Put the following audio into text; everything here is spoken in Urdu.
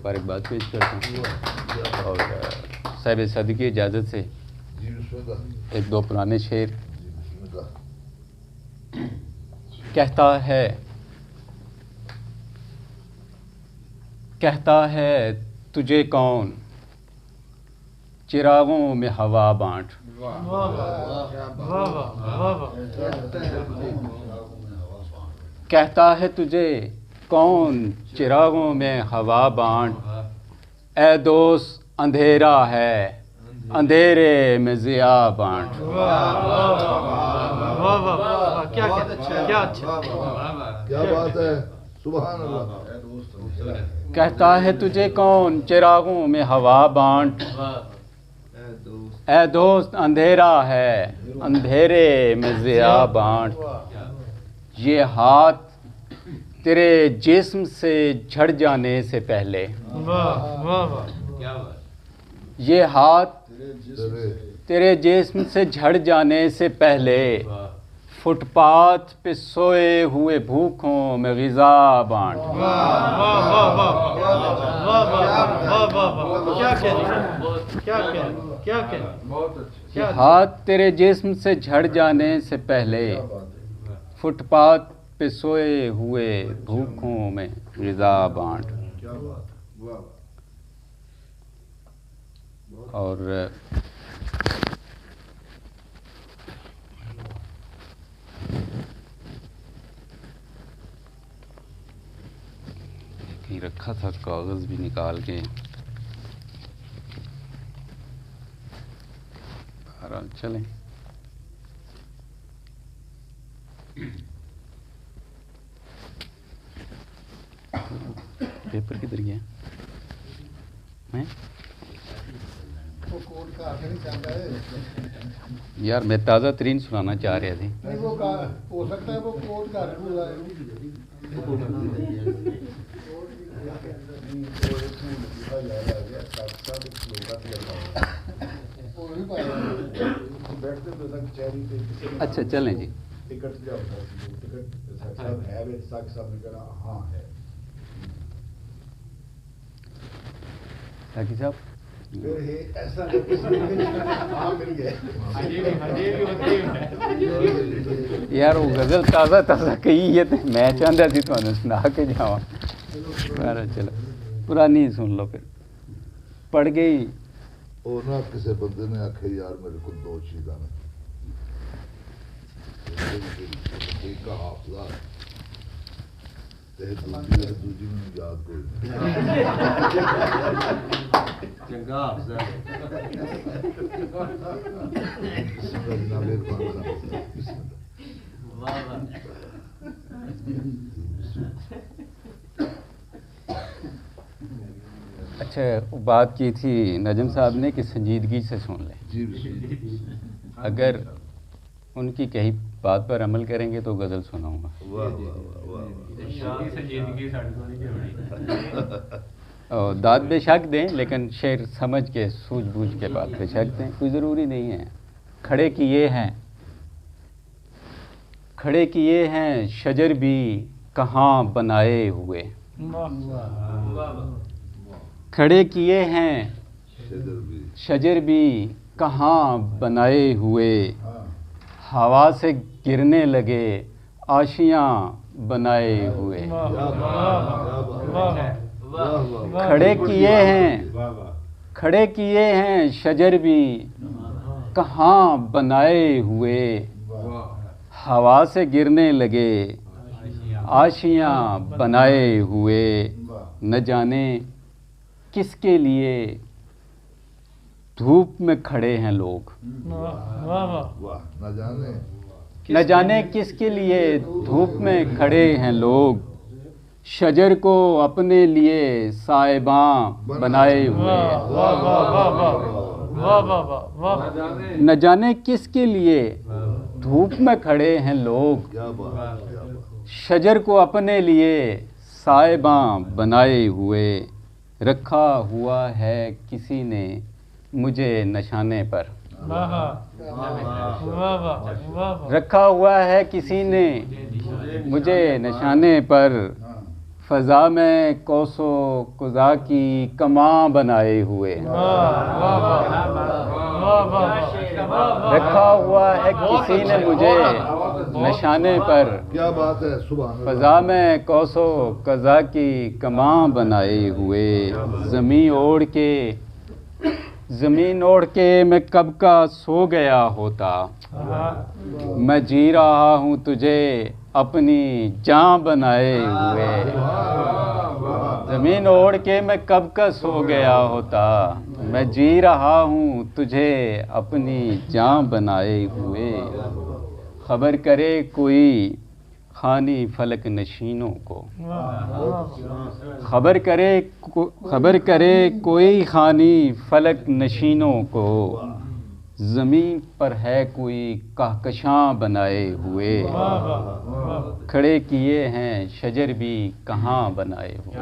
مبارکباد پیش کرتا ہوں اور صاحب صدر کی اجازت سے ایک دو پرانے شعر. کہتا ہے تجھے کون چراغوں میں ہوا بانٹ. کہتا ہے تجھے کون چراغوں میں ہوا بانٹ. اے دوست اندھیرا ہے اندھیرے میں ضیا بانٹ. کیا بات ہے, سبحان اللہ. کہتا ہے تجھے کون چراغوں میں ہوا بانٹ. اے دوست اندھیرا ہے اندھیرے میں ضیا بانٹ. یہ ہاتھ تیرے جسم سے جھڑ جانے سے پہلے, یہ ہاتھ تیرے جسم سے جھڑ جانے سے پہلے فٹ پاتھ پہ سوئے ہوئے بھوکوں میں غذا بانٹ. یہ ہاتھ تیرے جسم سے جھڑ جانے سے پہلے فٹ پاتھ پہ سوئے ہوئے بھوکوں میں غذا بانٹ. اور کہیں رکھا تھا کاغذ بھی نکال کے, بہرحال چلیں. پیپر کدھر گیا میں یار, میں تازہ ترین سنانا چاہ رہے تھے. ہو سکتا ہے وہ کوڈ کا اچھا چلیں جی. ٹکٹ کیا ہوتا ہے, ٹکٹ ہے صاحب نے کہا ہاں ہے. حاجی صاحب ایسا یار وہ غزل تازہ تازہ کہی ہے تو میں چاہتا سی تمہیں سنا کے جاواں. چلو پرانی سن لو, پھر پڑھ گئی. اور نہ کسی بندے نے آخیا یار میرے کو دو چیزاں نے, ایک کا حافظہ دوسری میں یاد کوئی چنگا اچھا بات کی تھی نجم صاحب نے کہ سنجیدگی سے سن لیں. اگر ان کی کہیں بات پر عمل کریں گے تو غزل سناؤں گا. داد بے شک دیں لیکن شعر سمجھ کے سوجھ بوجھ کے بات بے شک دیں, کوئی ضروری نہیں ہے. کھڑے کیے ہیں شجر بھی کہاں بنائے ہوئے. کھڑے کیے ہیں شجر بھی کہاں بنائے ہوئے. ہوا سے گرنے لگے آشیاں بنائے ہوئے. کھڑے کیے ہیں شجر بھی کہاں بنائے ہوئے. ہوا سے گرنے لگے آشیاں بنائے ہوئے. نہ جانے کس کے لیے دھوپ میں کھڑے ہیں لوگ. نہ جانے کس کے لیے دھوپ میں کھڑے ہیں لوگ. شجر کو اپنے لیے سائباں بنائے ہوئے. نہ جانے کس کے لیے دھوپ میں کھڑے ہیں لوگ. شجر کو اپنے لیے سائباں بنائے ہوئے. رکھا ہوا ہے کسی نے مجھے نشانے پر. رکھا ہوا ہے کسی نے مجھے نشانے پر. فضا میں قوس و قزح کی کماں بنائے ہوئے رکھا ہوا ہے کسی نے مجھے نشانے پر کیا بات ہے سبحان اللہ فضا میں قوس و قزح کی کماں بنائے ہوئے زمین اوڑھ کے میں کب کا سو گیا ہوتا میں جی رہا ہوں تجھے اپنی جاں بنائے ہوئے زمین اوڑھ کے میں کب کا سو گیا ہوتا میں جی رہا ہوں تجھے اپنی جاں بنائے ہوئے خبر کرے کوئی خانی فلک نشینوں کو خبر کرے کوئی خانی فلک نشینوں کو زمین پر ہے کوئی کہکشاں بنائے ہوئے کھڑے کیے ہیں شجر بھی کہاں بنائے ہوئے